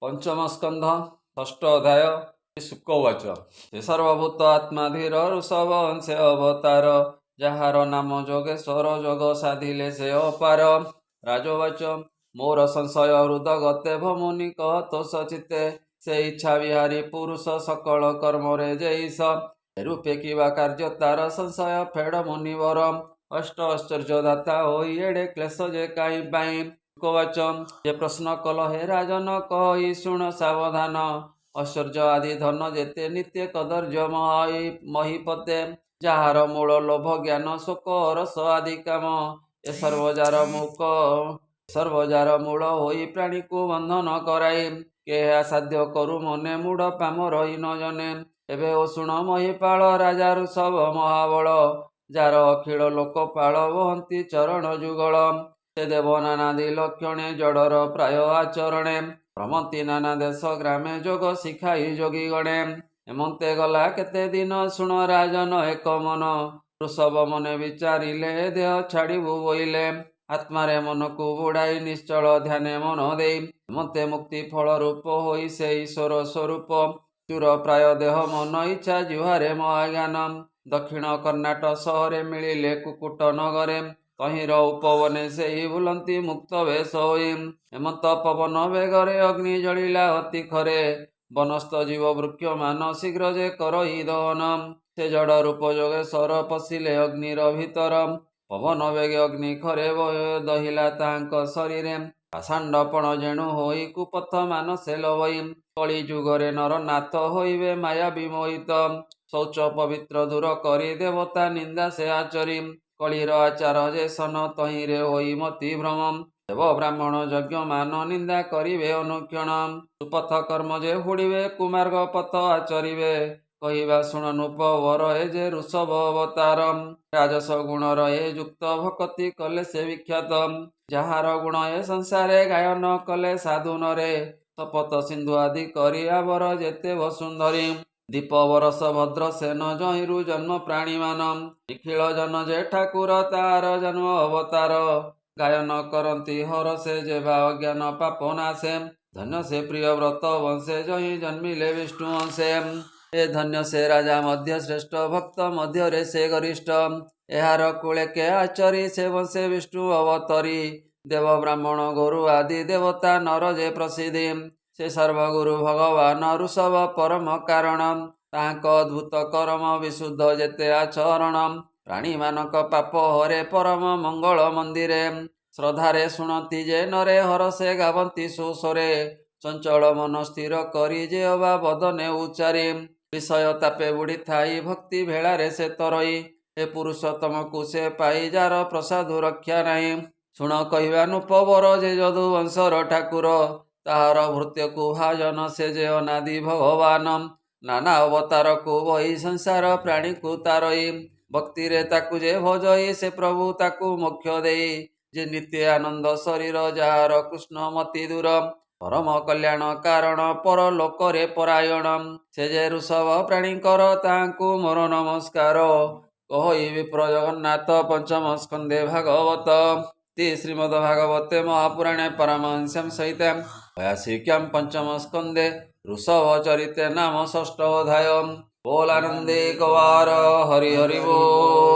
पंचम स्कंध षष्ठ अध्याय शुकवाच हे सर्वभूत आत्माधीर ऋषभ से अवतार जार नाम जोगेश्वर जोग साधिले से अपार राजवाच मोर संशय हृद गते भमुनि कहतो सचिते से इच्छा विहारी पुरुष सकल कर्म रे जैस रूपे किवा कार्य तार संशय फेड़ मुनिवर अष्ट आश्चर्य दाता हो एड़े क्लेश जे काई पाई कवच जे प्रश्न कल हे राजन कही शुण सावधान ऐश्वर्य आदि धन जेते नित्य कदर्य महीपते जार मूल लोभ ज्ञान शोक रस आदि काम ए सर्वजार मूल होई प्राणी को बंधन कराई के साध्य करू मने मूढ़ पाम रही न जने एबे ओ शुण महीपाल राजा ऋषभ महाबल जार अखिल लोकपाल वहंती चरण जुगल से देव नानादि लक्षणे जड़र प्राय आचरणे भ्रमती नाना देश ग्रामे जोग शिखाई जोगी गणे एमते गला केते दिन शुण राजन एक मन ऋषभ मने विचारिले देह छाड़बू बोइले आत्मारे मन को बुड़ाई निश्चल ध्याने मन दे मते मुक्ति फल रूप होई से ईश्वर स्वरूप चूर प्राय देह मन इच्छा जुहारे महाज्ञान दक्षिण कर्णाट सहरे मिलिले कुकुट नगरे तहिर उपवने से ही बुलंती मुक्त वेश होई हेमंत पवन बेगरे अग्नि जलिला अति खरे वनस्थ जीव वृक्ष मान शीघ्र जे करई दहन से जड़ रूप जोगेश्वर पशिले अग्निर भीतर पवन बेगे अग्नि खरे दहिला तांक शरीरे आसांडपण जेणु होई कुपथ मान से लवई कली जुगरे नर नाथ होइबे माया विमोहित शौच पवित्र दूर करी देवता निंदा से आचरी कलिर आचार जे सन तहिरे होई मति भ्रम देव ब्राह्मण यज्ञ मान निंदा करिवे अनुक्षण सुपथ कर्म जे हुड़िवे कुमार्ग पथ आचरिवे कहिबा शुणनुप वर ए जे ऋषभ अवतार राजस गुण रहे युक्त भक्ति कले से विख्यात जार गुण ए संसारे गायन कले साधु नरे शपथ सिंधु आदि करी आवर जेते वसुंधरी दीप बरस भद्र सेन जहिरु जन्म प्राणी मान निखिल जन जे ठाकुर तार जन्म अवतार गायन करती हर से जे अज्ञान पाप नाशे धन्य से प्रिय व्रत वंशे जहि जन्मिले विष्णु अंशे ए धन्य से राजा मध्य श्रेष्ठ भक्त मध्य रे से गरिष्ठ एहार कुले के आचरी से वंशे विष्णु अवतरी देव ब्राह्मण गुरु आदि देवता नर जे प्रसिद्धि से सर्वगुरु भगवान ऋषभ परम कारण तांक अद्भुत कर्म विशुद्ध जेते आचरण प्राणी मानक पाप हरे परम मंगल मंदिरे श्रद्धारे शुणती जे नरे हरसे गावंती सुस्वरे चंचल मन स्थिर करी जे अबा बदने उच्चारी विषय तापे बुड़ी थाई भक्ति भेड़ारे से तरई हे पुरुषोत्तम को से पाई जार प्रसाद रक्षा नहीं शुण कहवा नुपवर जे यदु वंशर ठाकुर ताहार भृत्य को भाजन से जे अनादि भगवान नाना अवतार को वही संसार प्राणी को तारई भक्ति रे ताकु जे भजई से प्रभु ताकु मोक्ष देई जे नित्य आनंद शरीर जार कृष्ण मति दूर परम कल्याण कारण पर लोकरे परायण से जे ऋषभ प्राणी कर तांकु मोर नमस्कार कहि विप्र जगन्नाथ पंचम स्कंदे भागवत श्रीमद्भागवते महापुराणे परमहंस्यां सहिते भयासिक्यां पंचम स्कंदे ऋषभ चरिते नाम षष्ठ अध्याय बोल आनंदे गवार हरि हरि बोल।